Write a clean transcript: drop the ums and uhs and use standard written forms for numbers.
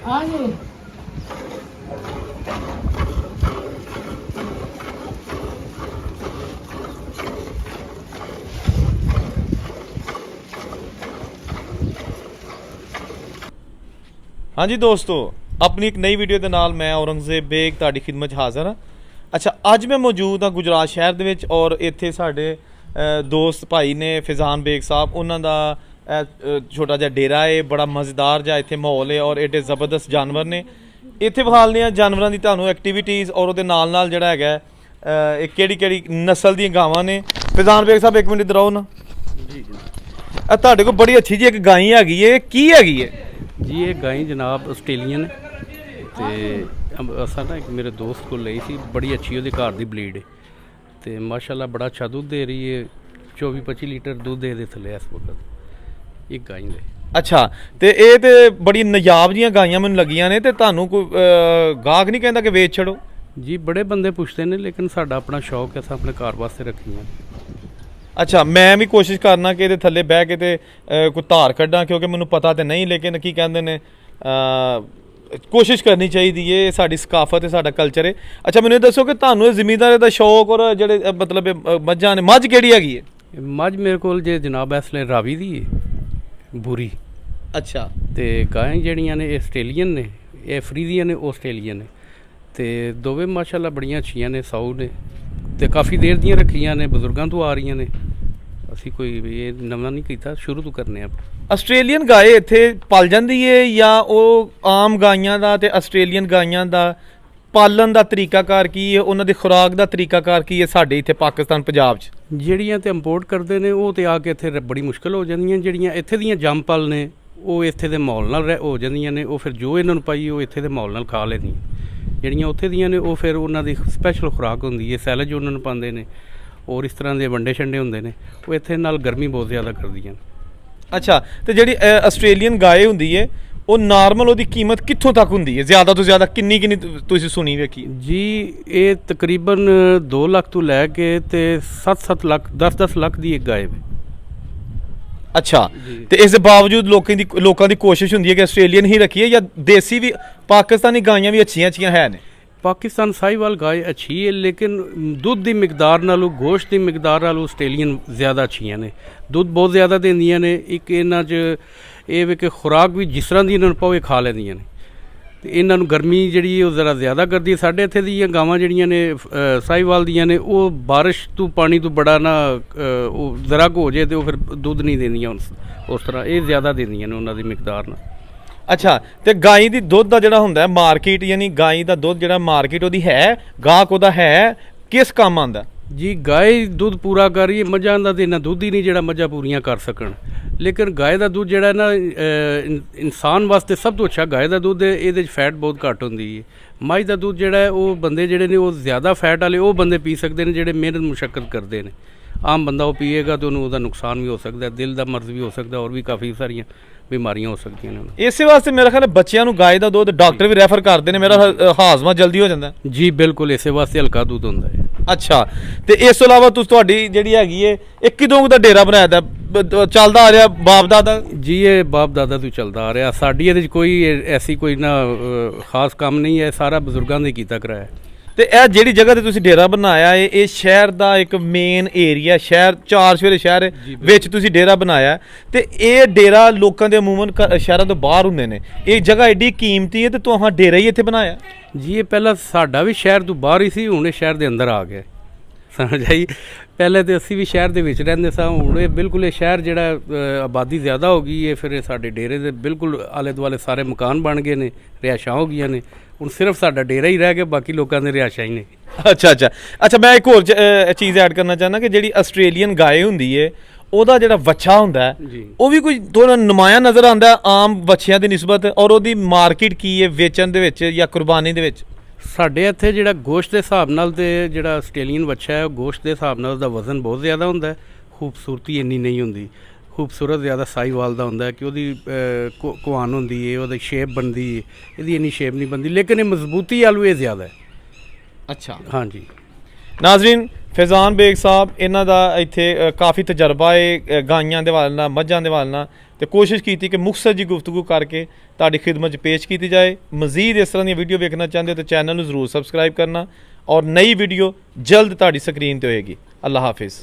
हाँ जी हाँ जी दोस्तों, अपनी एक नई वीडियो के नाल मैं औरंगजेब बेग तुहाडी खिदमत हाज़र हाँ। अच्छा, अज मैं मौजूद हाँ गुजरात शहर दे विच और इत्थे साडे दोस्त भाई ने फिजान बेग साहब, उन्हां दा छोटा जिहा डेरा है, बड़ा मज़ेदार जिहा इत्थे माहौल है और एडे ज़बरदस्त जानवर ने इत्थे विखालने आ जानवरां दी तुहानूं एक्टिविटीज़ और उहदे नाल नाल जिहड़ा हैगा केड़ी नस्ल दी गावां ने। फिजान बेग साहब एक मिनट इधर आओ ना जी। तुहाडे कोल बड़ी अच्छी जी एक गाय हैगी है, की हैगी है जी? ये गाय जनाब आस्ट्रेलियन है तो असा ना एक मेरे दोस्त को ली सी, बड़ी अच्छी वो घर की ब्लीड है तो माशाल्लाह बड़ा अच्छा दुध दे रही है, 24-25 लीटर दुध दे थले इस वक्त एक गाय दे। अच्छा, तो ये तो बड़ी नायाब जी गाइयां मैनूं लगियां ने, तो तुहानूं कोई गाहक नहीं कहता कि वेच छड़ो? जी बड़े बंदे पुछते हैं, लेकिन साडा अपना शौक है, अस अपने घर वास्ते रखी। अच्छा, मैं भी कोशिश करना कि थले बह के ते कोई धार कड्ढां, क्योंकि मैनूं पता तो नहीं, लेकिन की कहते ने कोशिश करनी चाहिए, ये साडी सकाफत है, साडा कल्चर है। अच्छा, मैनूं दसो कि तुहानूं ज़मींदारी दा शौक और जेह्ड़े मतलब मझां ने, मझ केह्ड़ी हैगी है? मझ मेरे को जे जनाब इसलिए रावी दी है बुरी। अच्छा, तो गायें जड़ियाँ ने आस्ट्रेलियन ने, ये फ्रीजियन ने, आस्ट्रेलियन ने, तो दोवें माशाल्लाह बड़ियां अच्छियां ने, साऊ ने, तो काफ़ी देर दियां रखियां ने, बजुर्गों तो आ रही ने, असी कोई ये नवा नहीं किया, शुरू तो करने आप। आस्ट्रेलियन गाय इत्थे पल जाती है या वो आम गाइयां दा ते आस्ट्रेलियन गाइयां दा पालन दा तरीकाकार की है, उन्हां दी खुराक दा तरीकाकार की है साडे इत्थे पाकिस्तान पंजाब च? ਜਿਹੜੀਆਂ ਤੇ ਇੰਪੋਰਟ ਕਰਦੇ ਨੇ ਉਹ ਤੇ ਆ ਕੇ ਇੱਥੇ ਬੜੀ ਮੁਸ਼ਕਲ ਹੋ ਜਾਂਦੀਆਂ, ਜਿਹੜੀਆਂ ਇੱਥੇ ਦੀਆਂ ਜੰਮਪਲ ਨੇ ਉਹ ਇੱਥੇ ਦੇ ਮਾਹੌਲ ਨਾਲ ਹੋ ਜਾਂਦੀਆਂ ਨੇ, ਉਹ ਫਿਰ ਜੋ ਇਹਨਾਂ ਨੂੰ ਪਾਈ ਉਹ ਇੱਥੇ ਦੇ ਮਾਹੌਲ ਨਾਲ ਖਾ ਲੈਂਦੀਆਂ। ਜਿਹੜੀਆਂ ਉੱਥੇ ਦੀਆਂ ਨੇ ਉਹ ਫਿਰ ਉਹਨਾਂ ਦੀ ਸਪੈਸ਼ਲ ਖੁਰਾਕ ਹੁੰਦੀ ਹੈ, ਸੈਲਜ ਉਹਨਾਂ ਨੂੰ ਪਾਉਂਦੇ ਨੇ ਔਰ ਇਸ ਤਰ੍ਹਾਂ ਦੇ ਵੰਡੇ ਛੰਡੇ ਹੁੰਦੇ ਨੇ, ਉਹ ਇੱਥੇ ਨਾਲ ਗਰਮੀ ਬਹੁਤ ਜ਼ਿਆਦਾ ਕਰਦੀਆਂ। ਅੱਛਾ, ਤੇ ਜਿਹੜੀ ਆਸਟ੍ਰੇਲੀਅਨ ਗਾਏ ਹੁੰਦੀ ਹੈ ਉਹ ਨਾਰਮਲ ਉਹਦੀ ਕੀਮਤ ਕਿੱਥੋਂ ਤੱਕ ਹੁੰਦੀ ਹੈ, ਜ਼ਿਆਦਾ ਤੋਂ ਜ਼ਿਆਦਾ ਕਿੰਨੀ ਤੁਸੀਂ ਸੁਣੀ ਵੇਖੀ? ਜੀ ਇਹ ਤਕਰੀਬਨ 2 ਲੱਖ ਤੋਂ ਲੈ ਕੇ ਤੇ 7-7 ਲੱਖ 10-10 ਲੱਖ ਦੀ ਇੱਕ ਗਾਏ ਹੈ। ਅੱਛਾ, ਤੇ ਇਸ ਦੇ ਬਾਵਜੂਦ ਲੋਕਾਂ ਦੀ ਕੋਸ਼ਿਸ਼ ਹੁੰਦੀ ਹੈ ਕਿ ਆਸਟ੍ਰੇਲੀਅਨ ਹੀ ਰੱਖੀਏ ਜਾਂ ਦੇਸੀ ਵੀ ਪਾਕਿਸਤਾਨੀ ਗਾਈਆਂ ਵੀ ਅੱਛੀਆਂ ਹੈ ਨੇ? पाकिस्तान साहिवाल गाय अच्छी है, लेकिन दुध की मिकदार नालों गोश्त की मिकदार नालों आस्ट्रेलियन ज़्यादा अच्छियां ने, दुध बहुत ज़्यादा देंदियां ने। एक इन्हां च ये वे कि खुराक भी जिस तरह की इन्हां पावे खा लैंदियां ने, तो इन्हां नूं गर्मी जिहड़ी वो ज़रा ज़्यादा करदी है। साडे इत्थे दीयां गावां जिहड़ियां ने साहिवाल दियां ने, वो बारिश तो पानी तो बड़ा ना ज़रा हो जाए तो फिर दुध नहीं देंदियां उस तरह, ये ज़्यादा देंदियां ने उन्हां दी मिकदार नाल। अच्छा, तो गाय की दुध का जिहड़ा हुंदा है मार्केट, यानी गाय का दुध जिहड़ा मार्केट उहदी है, गाहक उहदा है, किस काम आंदा? जी गाय दुध पूरा कर रही है, मझां दा ते इन्ना दुध ही नहीं जिहड़ा मझां पूरियां कर सकण, लेकिन गाय का दुध जिहड़ा ना इंसान वास्ते सब तो अच्छा गाय का दुध है, इहदे च फैट बहुत घट हुंदी है। मझ का दुध जिहड़ा है वो बंदे जिहड़े ने वो ज़्यादा फैट वाले वो बंदे पी सकते हैं जिहड़े मेहनत मुशक्कत करते हैं। आम बंदा वो पीएगा तो उन्होंने उसका नुकसान भी हो सकता है, दिल का मर्ज भी हो सकता है, और भी काफ़ी सारियां बीमारियां हो सकती हैं। इस वास्ते मेरा ख्याल है बच्चों को गाय का दुध डॉक्टर भी रैफर करते हैं, मेरा हाजमा जल्दी हो जाता है। जी बिल्कुल, इस वास्ते हल्का दुध होंदा है। अच्छा, तो इस तो इलावा तुहाडी जिहड़ी हैगी है एक किदों दा डेरा बनाया दा चलदा आ रहा बाप दादा? जी ये बाप दादा तो चलता आ रहा, साडी इहदे च कोई ऐसी कोई ना खास काम नहीं है, सारा बजुर्गों ने कीता कराया। ਤੇ ਇਹ ਜਿਹੜੀ ਜਗ੍ਹਾ ਤੇ ਤੁਸੀਂ ਡੇਰਾ ਬਣਾਇਆ ਹੈ ਇਹ ਸ਼ਹਿਰ ਦਾ ਇੱਕ ਮੇਨ ਏਰੀਆ, ਸ਼ਹਿਰ ਚਾਰ ਸਵੇਰੇ ਸ਼ਹਿਰ ਵਿੱਚ ਤੁਸੀਂ ਡੇਰਾ ਬਣਾਇਆ, ਤੇ ਇਹ ਡੇਰਾ ਲੋਕਾਂ ਦੇ ਅਮੂਮਨ ਸ਼ਹਿਰਾਂ ਤੋਂ ਬਾਹਰ ਹੁੰਦੇ ਨੇ, ਇਹ ਜਗ੍ਹਾ ਐਡੀ ਕੀਮਤੀ ਹੈ ਤੇ ਤੁਸੀਂ ਡੇਰਾ ਹੀ ਇੱਥੇ ਬਣਾਇਆ? ਜੀ ਇਹ ਪਹਿਲਾਂ ਸਾਡਾ ਵੀ ਸ਼ਹਿਰ ਤੋਂ ਬਾਹਰ ਹੀ ਸੀ, ਹੁਣ ਇਹ ਸ਼ਹਿਰ ਦੇ ਅੰਦਰ ਆ ਗਿਆ, ਸਮਝ ਆਈ। ਪਹਿਲੇ ਤੇ ਅਸੀਂ ਵੀ ਸ਼ਹਿਰ ਦੇ ਵਿੱਚ ਰਹਿੰਦੇ ਸਾਂ, ਹੁਣ ਇਹ ਬਿਲਕੁਲ ਇਹ ਸ਼ਹਿਰ ਜਿਹੜਾ ਆਬਾਦੀ ਜ਼ਿਆਦਾ ਹੋ ਗਈ ਹੈ, ਫਿਰ ਇਹ ਸਾਡੇ ਡੇਰੇ ਦੇ ਬਿਲਕੁਲ ਆਲੇ ਦੁਆਲੇ ਸਾਰੇ ਮਕਾਨ ਬਣ ਗਏ ਨੇ, ਰਿਹਾਇਸ਼ਾਂ ਹੋ ਗਈਆਂ ਨੇ, ਹੁਣ ਸਿਰਫ ਸਾਡਾ ਡੇਰਾ ਹੀ ਰਹਿ ਗਿਆ, ਬਾਕੀ ਲੋਕਾਂ ਦੇ ਰਿਹਾਇਸ਼ਾਂ ਹੀ ਨੇ। ਅੱਛਾ, ਮੈਂ ਇੱਕ ਹੋਰ ਚੀਜ਼ ਐਡ ਕਰਨਾ ਚਾਹੁੰਦਾ ਕਿ ਜਿਹੜੀ ਆਸਟ੍ਰੇਲੀਅਨ ਗਾਏ ਹੁੰਦੀ ਹੈ ਉਹਦਾ ਜਿਹੜਾ ਵੱਛਾ ਹੁੰਦਾ ਉਹ ਵੀ ਕੋਈ ਥੋੜਾ ਨੁਮਾਇਆ ਨਜ਼ਰ ਆਉਂਦਾ ਆਮ ਵੱਛਿਆਂ ਦੀ ਨਿਸਬਤ, ਔਰ ਉਹਦੀ ਮਾਰਕੀਟ ਕੀ ਹੈ ਵੇਚਣ ਦੇ ਵਿੱਚ ਜਾਂ ਕੁਰਬਾਨੀ ਦੇ ਵਿੱਚ? ਸਾਡੇ ਇੱਥੇ ਜਿਹੜਾ ਗੋਸ਼ਤ ਦੇ ਹਿਸਾਬ ਨਾਲ ਤੇ ਜਿਹੜਾ ਆਸਟ੍ਰੇਲੀਅਨ ਵੱਛਾ ਹੈ, ਗੋਸ਼ਤ ਦੇ ਹਿਸਾਬ ਨਾਲ ਉਹਦਾ ਵਜ਼ਨ ਬਹੁਤ ਜ਼ਿਆਦਾ ਹੁੰਦਾ, ਖੂਬਸੂਰਤੀ ਇੰਨੀ ਨਹੀਂ ਹੁੰਦੀ। ਖੂਬਸੂਰਤ ਜ਼ਿਆਦਾ ਸਾਹੀਵਾਲ ਦਾ ਹੁੰਦਾ ਕਿ ਉਹਦੀ ਕੁਆਨ ਹੁੰਦੀ ਹੈ, ਉਹਦੀ ਸ਼ੇਪ ਬਣਦੀ ਹੈ, ਇਹਦੀ ਇੰਨੀ ਸ਼ੇਪ ਨਹੀਂ ਬਣਦੀ, ਲੇਕਿਨ ਇਹ ਮਜ਼ਬੂਤੀ ਆਲੂ ਇਹ ਜ਼ਿਆਦਾ ਹੈ। अच्छा हाँ जी नाजरीन, ਫੈਜ਼ਾਨ ਬੇਗ ਸਾਹਿਬ ਇਹਨਾਂ ਦਾ ਇੱਥੇ ਕਾਫੀ ਤਜਰਬਾ ਹੈ ਗਾਈਆਂ ਦੇ ਵਾਲ ਨਾਲ, ਮੱਝਾਂ ਦੇ ਵਾਲ ਨਾਲ, ਤੇ ਕੋਸ਼ਿਸ਼ ਕੀਤੀ ਕਿ ਮੁਖਤਸਰ ਜੀ ਗੁਫ਼ਤਗੂ ਕਰਕੇ ਤੁਹਾਡੀ ਖਿਦਮਤ 'ਚ ਪੇਸ਼ ਕੀਤੀ ਜਾਏ। ਮਜ਼ੀਦ ਇਸ ਤਰ੍ਹਾਂ ਦੀਆਂ ਵੀਡੀਓ ਵੇਖਣਾ ਚਾਹੁੰਦੇ ਹੋ ਤਾਂ ਚੈਨਲ ਨੂੰ ਜ਼ਰੂਰ ਸਬਸਕ੍ਰਾਈਬ ਕਰਨਾ, ਔਰ ਨਈ ਵੀਡੀਓ ਜਲਦ ਤੁਹਾਡੀ ਸਕਰੀਨ ਤੇ ਹੋਏਗੀ। ਅੱਲਾਹ ਹਾਫਿਜ਼।